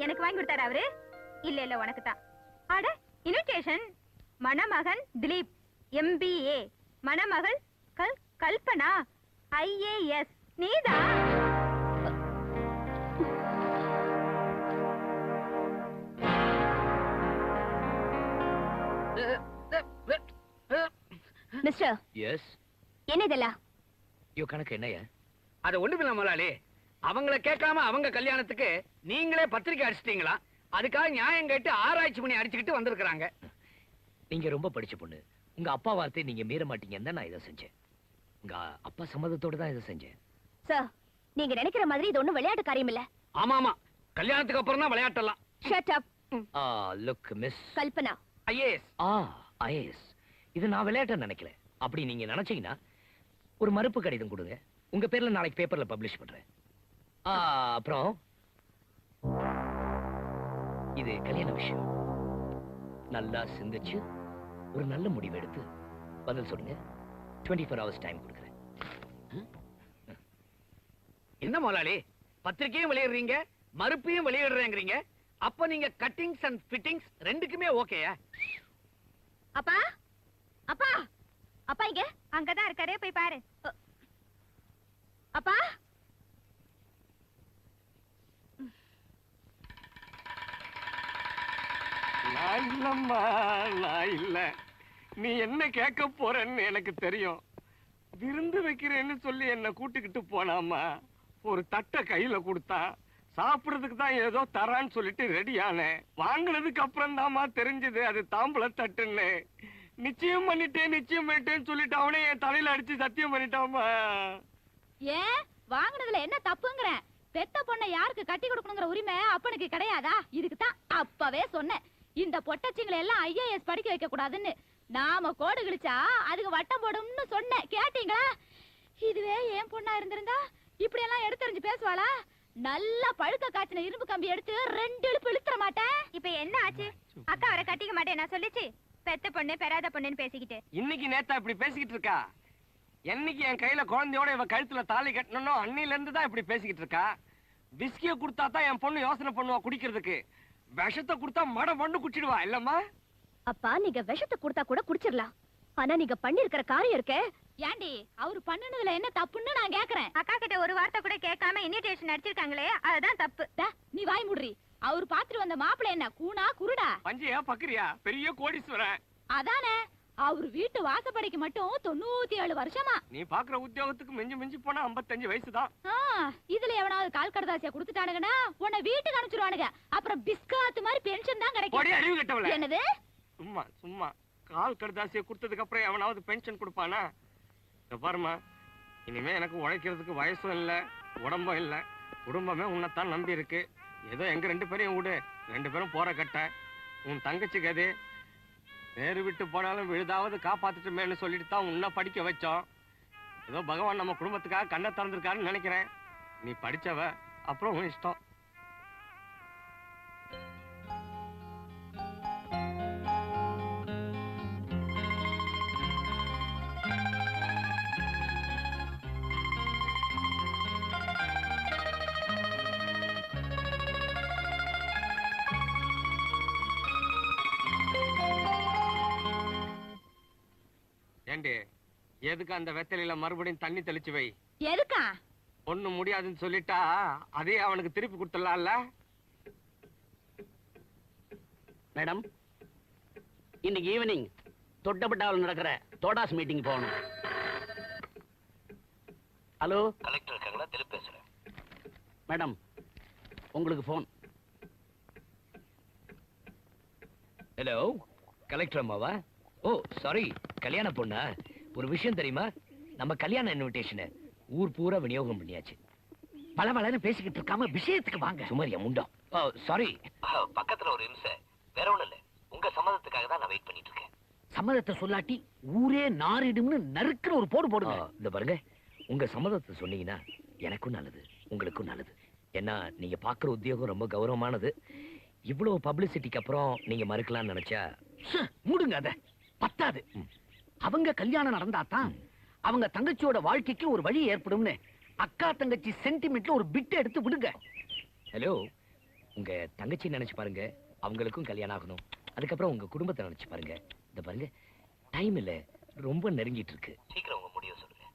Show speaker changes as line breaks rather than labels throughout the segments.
எனக்கு வாங்கி கொடுத்தாரு அவரு. இல்ல இல்ல உனக்கு தான். அட இன்விடேஷன். மணமகன் திலீப் MBA, மணமகள் கல்பனா IAS. நீதான்.
மிஸ்டர்.
எஸ்.
என்ன இதெல்லாம்?
யோ கணக்கு என்னையா?
அது ஒண்ணுமில்ல முதலாளி. அவங்கள கேட்காம அவங்க கல்யாணத்துக்கு நீங்களே பத்திரிக்கை அடிச்சிட்டீங்களா? அதுக்காக நியாயம் கேட்டு ஆராய்ச்சி பண்ணி அடிச்சுக்கிட்டு வந்திருக்காங்க.
நீங்க ரொம்ப படிச்ச பொண்ணு. உங்க அப்பா வார்த்தை நீங்க மீற மாட்டீங்கன்னு நான் இதை செஞ்சேன். உங்க அப்பா சம்மதத்தோட தான் இதை செஞ்சேன்.
சார், நீங்க நினைக்கிற மாதிரி இது ஒண்ணும் விளையாட்டு காரியம் இல்ல.
ஆமா ஆமா, கல்யாணத்துக்கு அப்புறம் தான் விளையாட்டலாம்.
Shut up.
Look miss
Kalpana.
IAS.
IAS. இது நான் விளையாட்ட நினைக்கல. அப்படி நீங்க நினைச்சீங்கன்னா ஒரு மறுப்பு கடிதம் கொடுங்க. உங்க பேர்ல நாளைக்கு பேப்பர்ல பப்ளிஷ் பண்றேன். அப்புறம் இது கல்யாண விஷயம். நல்லா சிந்திச்சு ஒரு நல்ல முடிவு எடுத்து பதில் சொல்லுங்க. 24 hours டைம் கொடுக்குறேன்.
என்ன முதலாளி, பத்திரிக்கையும் வெளியிடுறீங்க, மறுப்பையும் வெளியிடுறேங்கிறீங்க. அப்ப நீங்க கட்டிங்ஸ் அண்ட் ஃபிட்டிங்ஸ் ரெண்டுக்குமே ஓகேயா?
அப்பா, அப்பா, அப்பா இங்க.
அங்கதான் இருக்காரு, போய் பாரு.
அப்பா.
நான் இல்லம்மா, நான் இல்ல. நீ என்ன கேட்க போறன்னு எனக்கு தெரியும். விருந்து வைக்கிறேன்னு சொல்லி என்ன கூட்டிக்கிட்டு போனாமா. ஒரு தட்டை கையில கொடுத்தா சாப்பிடுறதுக்கு தான் ஏதோ தரான்னு சொல்லிட்டு ரெடியானேன். வாங்கினதுக்கு அப்புறம் தாமா தெரிஞ்சது அது தாம்பூல தட்டுன்னு. நிச்சயம் பண்ணிட்டேன்னு சொல்லிட்டு அவனே என் தலையில அடிச்சு சத்தியம் பண்ணிட்டாமா.
ஏன் வாங்குனதுல என்ன தப்புங்கற? பெத்த பொண்ணை யாருக்கு கட்டி கொடுக்கணுங்கிற உரிமை அப்பனுக்கு கிடையாதா? இதுக்கு தான் அப்பவே சொன்னேன், இந்த பொட்டச்சிங்களை எல்லாம் IAS படிக்க வைக்க கூடாதுன்னு. நாம கோடு கிழிச்சா அதுக்கு வட்டம் போடும்னு சொன்னேன், கேட்டீங்களா? இதுவே என் பொண்ணா இருந்திருந்தா இப்படி எல்லாம் எடுத்தறிஞ்சு பேசுவாளா? நல்லா பழுக்க காய்ச்சின இரும்பு கம்பி எடுத்து 2 இழுப்பு இழுத்துற மாட்டேன்.
இப்ப என்ன ஆச்சு? அக்கா அவரை கட்டிக்க மாட்டேன் நான் சொல்லிச்சு. பெத்த பொண்ணு பெறாத பொண்ணுன்னு பேசிக்கிட்டு
இன்னைக்கு நேத்தா இப்படி பேசிக்கிட்டு இருக்கா. என்னைக்கு என் கையில குழந்தையோட இவ கழுத்துல தாலி கட்டணும் அன்னில இருந்து தான் இப்படி பேசிக்கிட்டு இருக்கா. விஸ்கிய குடுத்தா தான் என் பொண்ணு யோசனை பண்ணுவா குடிக்கிறதுக்கு. விஷத்தை குடுத்தா மட மண்ணு குடிச்சிடுவா இல்லம்மா.
அப்பா, நீங்க விஷத்தை கொடுத்தா கூட குடிச்சிடலாம். ஆனா நீங்க பண்ணி இருக்கிற காரியம் இருக்கே. ஏண்டி, அவரு பண்ணுனதுல என்ன தப்புன்னு நான் கேக்குறேன்.
அக்கா கிட்ட ஒரு வார்த்தை கூட கேட்காம இன்விடேஷன் அடிச்சிருக்காங்களே, அதுதான் தப்பு.
நீ வாய் மூடுறி. அவரு பாத்துட்டு வந்த மாப்பிள்ளை என்ன கூனா குருடா?
பஞ்சையா பக்கரியா பெரிய கோடீஸ்வரன்.
அதானே, அவரு வீட்டு வாசப்படிக்கு மட்டும் 97 வருஷமா.
நீ பாக்குற உத்தியோகத்துக்கு மிஞ்சி போனா 55 வயசுதான்.
இதுல எவனாவது கால் கடதாசியா குடுத்துட்டானுங்கன்னா உன்னை வீட்டுக்கு அனுப்பிச்சிருவானுங்க. அப்புறம் பிஸ்காத் மாதிரி பென்ஷன் தான் கிடைக்கும். என்னது?
சும்மா சும்மா கால் கடதாசியை கொடுத்ததுக்கு அப்புறம் எவனாவது பென்ஷன் கொடுப்பானா? பாருமா, இனிமே எனக்கு உழைக்கிறதுக்கு வயசும் இல்ல, உடம்பும் இல்ல. குடும்பமே உன்னைத்தான் நம்பி இருக்கு. ஏதோ எங்க 2 பேரையும் விடு. 2 பேரும் போற கட்ட. உன் தங்கச்சிக்கு அது வேறு விட்டு போனாலும் விழுதாவது காப்பாத்துட்டுமேன்னு சொல்லிட்டு தான் உன்னை படிக்க வச்சோம். ஏதோ பகவான் நம்ம குடும்பத்துக்காக கண்ணை திறந்திருக்காருன்னு நினைக்கிறேன். நீ படிச்சவ, அப்புறம் உன் இஷ்டம். ஏண்டி, எதுக்கு அந்த வெத்தலையில மறுபடியும் தண்ணி தெளிச்சு வை?
எதுக்கா?
ஒண்ணும் முடியாதுன்னு சொல்லிட்டா அதே அவனுக்கு திருப்பி கொடுத்துடலாம்ல.
மேடம், இன்னைக்கு ஈவினிங் தொட்டப்பட்டாவில் நடக்கிற தோடாஸ் மீட்டிங் போகணும். ஹலோ,
கலெக்டர் இருக்காங்களா? திருப்பி பேசுறேன்.
மேடம், உங்களுக்கு போன்.
ஹலோ, கலெக்டர் அம்மாவா? ஓ சாரி, கல்யாண பொண்ணா? ஒரு விஷயம் தெரியுமா? நம்ம கல்யாண இன்விடேஷனை ஊர் பூரா விநியோகம் பண்ணியாச்சு.
பல பேசிக்கிட்டு இருக்காம விஷயத்துக்கு வாங்க.
சுமாரியா முண்டம். ஓ சாரி, பக்கத்துல ஒரு இம்சை, வேற ஒண்ணும் இல்ல. உங்க சம்மதத்துக்காக தான் நான் வெயிட் பண்ணிட்டு இருக்கேன்.
சம்மதத்தை சொல்லாட்டி ஊரே நாரிடும்னு நறுக்குற ஒரு போடு போடுங்க.
இந்த பாருங்க, உங்க சம்மதத்தை சொன்னீங்கன்னா எனக்கும் நல்லது, உங்களுக்கும் நல்லது. ஏன்னா நீங்க பாக்குற உத்தியோகம் ரொம்ப கௌரவமானது. இவ்வளவு பப்ளிசிட்டிக்கு அப்புறம் நீங்க மறுக்கலாம்னு நினைச்சா
மூடுங்க. அத பத்தாது. அவங்க கல்யாணம் நடந்தாதான் அவங்க தங்கச்சியோட வாழ்க்கைக்கு ஒரு வழி ஏற்படும்னு அக்கா தங்கச்சி சென்டிமெண்ட்ல ஒரு பிட் எடுத்து விடுங்க.
ஹலோ, உங்க தங்கச்சி நினைச்சு பாருங்க, அவங்களுக்கும் கல்யாணம் ஆகணும். அதுக்கப்புறம் உங்க குடும்பத்தை நினைச்சு பாருங்க. இந்த பாருங்க, டைம் இல்ல, ரொம்ப நெருங்கிட்டு இருக்கு. சீக்கிரம் உங்க முடிவு சொல்லுங்க.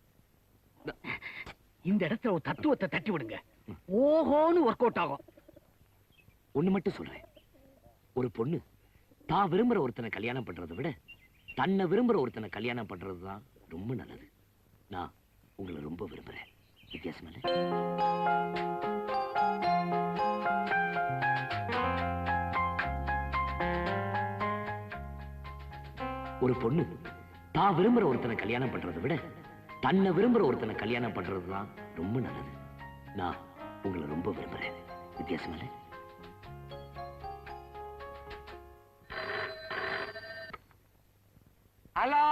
இந்த இடத்துல ஒரு தத்துவத்தை தட்டி விடுங்க, ஓஹோன்னு ஒர்க் அவுட் ஆகும்.
ஒண்ணு மட்டும் சொல்றேன், ஒரு பொண்ணு தான் விரும்புற ஒருத்தனை கல்யாணம் பண்றதை விட தன்னை விரும்புற ஒருத்தனை கல்யாணம் பண்றதுதான் ரொம்ப நல்லது. நான் உங்களை ரொம்ப விரும்புறேன். வித்தியாசம் இல்ல? ஒரு பொண்ணு தான் விரும்புற ஒருத்தனை கல்யாணம் பண்றதை விட தன்னை விரும்புற ஒருத்தனை கல்யாணம் பண்றதுதான் ரொம்ப நல்லது. நான் உங்களை ரொம்ப விரும்புறேன். வித்தியாசம் இல்ல?
ஹலோ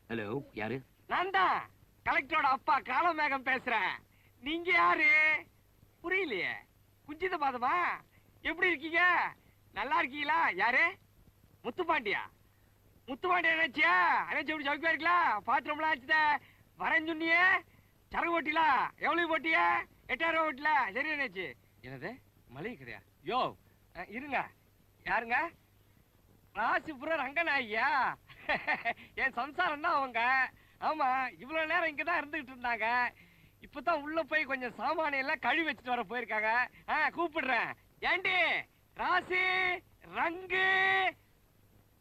ஹலோ, யாரு?
நான் தான் கலெக்டரோட அப்பா காலமேகம் பேசுறேன். நீங்க யாரு? புரியலையே. குஞ்சித பாதமா? எப்படி இருக்கீங்க? நல்லா இருக்கீங்களா? யாரு? முத்துப்பாண்டியா? முத்துப்பாண்டியா நினைச்சியா? நினைச்சு எப்படி சவுக்கியா இருக்கலாம்? பாத்திரம்லாம் ஆச்சுத வரேன்னு சொன்னியே. சரகு ஓட்டிலா? எவ்வளவு ஓட்டிய? 8000 ஓட்டில? சரி நினைச்சு. என்னது மளிகை கடையா? யோ இருங்க. யாருங்க? ராசிபுரம் ரங்கநாயகியா? என் சம்சாரம் தான் அவங்க. ஆமா, இவ்வளவு நேரம் இங்கதான் இருந்துகிட்டு இருந்தாங்க. இப்பதான் உள்ள போய் கொஞ்சம் சாமானியம் எல்லாம் கழுவி வச்சுட்டு வர போயிருக்காங்க. கூப்பிடுறேன். ஏண்டி ராசி ரங்கு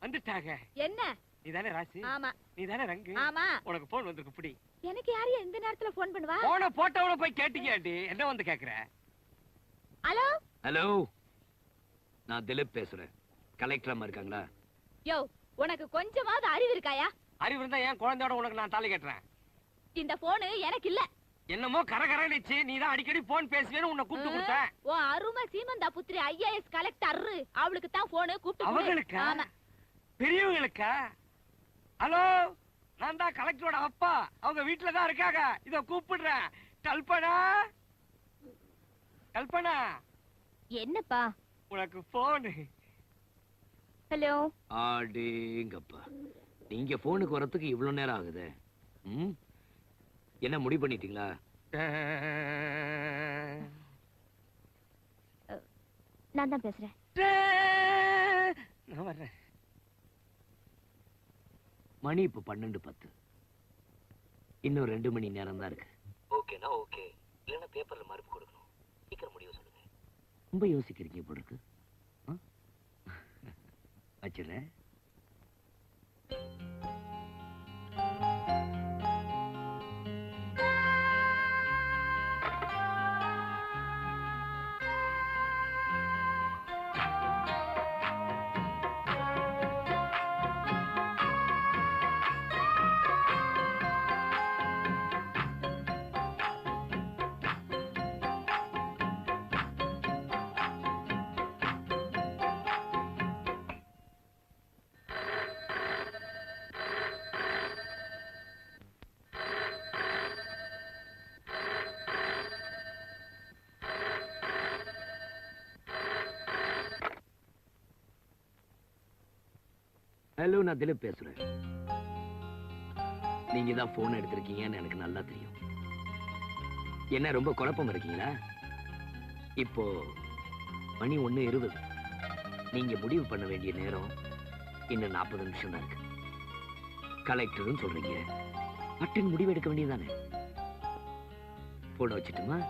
வந்துட்டாங்க.
என்ன?
நீ தானே ராசி?
ஆமா.
நீ தானே ரங்கு?
ஆமா.
உனக்கு போன் வந்திருக்கு. புடி.
எனக்கு யாரு இந்த நேரத்துல போன் பண்ணுவா?
போன போட்டவன போய் கேட்டீங்க. என்ன வந்து கேக்குற?
ஹலோ
ஹலோ, நான் திலீப் பேசுறேன். கலெக்டர் அம்மா இருக்காங்களா?
யோ, உனக்கு கொஞ்சமாவது அறிவு இருக்காயா?
அறிவு இருந்தா என் குழந்தையோட உனக்கு நான் தாலி கட்டுறேன்.
இந்த போனு எனக்கு இல்ல.
என்னமோ கரகரனிச்சு. நீ தான் அடிக்கடி போன் பேசுவேன்னு உன்னை கூப்பிட்டு கொடுத்தேன்.
ஓ அருமை சீமந்தா புத்திரி IAS கலெக்டர், அவளுக்கு தான் போன் கூப்பிட்டு.
அவங்களுக்கா?
ஆமா.
பெரியவங்களுக்கா? ஹலோ, நான் தான் கலெக்டரோட அப்பா. அவங்க வீட்டுல தான் இருக்காங்க. இத கூப்பிடுறேன். கல்பனா, கல்பனா,
என்னப்பா?
உனக்கு போன்.
ஹலோ.
ஆடேங்கப்பா, நீங்க போனுக்கு வரதுக்கு இவ்வளவு நேரம் ஆகுது. என்ன முடிவு பண்ணிட்டீங்களா?
நான் தான் பேசுறேன்.
நான் வர்றேன்.
மணி இப்ப 12:10. இன்னும் 2 மணி நேரம் தான் இருக்கு. ஓகேனா ஓகே, இல்லைன்னா பேப்பர்ல மறுப்பு கொடுக்கணும். சீக்கிரம் முடிவு சொல்லுங்க. ரொம்ப யோசிக்கிறீங்க போல இருக்கு. வச்சிடுறேன். ஹலோ, நான் திலீப் பேசுறேன். நீங்க தான் போன் எடுத்திருக்கீங்கன்னு எனக்கு நல்லா தெரியும். என்ன ரொம்ப குழப்பம் இருக்கீங்களா? இப்போ மணி 1:20. நீங்க முடிவு பண்ண வேண்டிய நேரம் இன்னும் 40 நிமிஷம் தான் இருக்கு. கலெக்டர்னு சொல்றீங்க, பட்டின் முடிவு எடுக்க வேண்டியதானே? போன வச்சுட்டுமா?